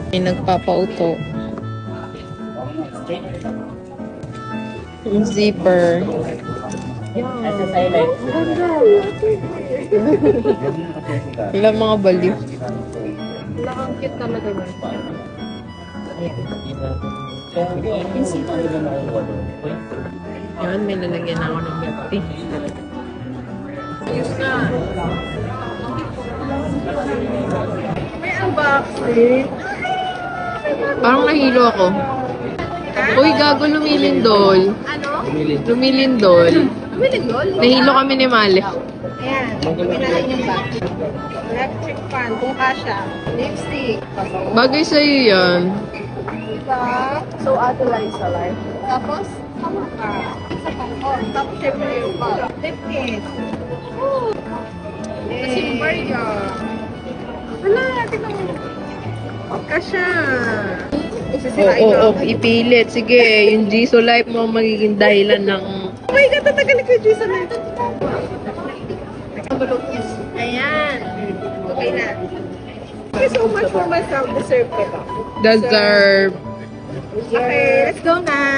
May nagpapauto. Yung zipper. Wala mga baliw. Wala kang cute talaga nun. Yan, may lalagyan ako ng milk tea. Ayos na. May unboxing. Parang nahilo ako. Uy, gago, lumilindol. Ano? Lumilindol. Lumilindol? Nahilo kami ni Male. Ayan. Pinalay niyo ba? Electric fan. Kung kasha. Lipstick. Bagay sa'yo yan. Diba? So, Ate Liza life. Tapos, tama ka. Isa pa. Oh, tapos syempre yung lip kit. Oh. Kasi burger. Wala, tignan mo. Kasha. Oo, ipilit. Sige, yung Jisoo Life mo magiging dahilan ng... Oh my God, tatagalin ko yung Jason na ito. Ayan. Okay na. Thank you so much for myself. Deserve ko ba? Deserve. Okay, let's go na.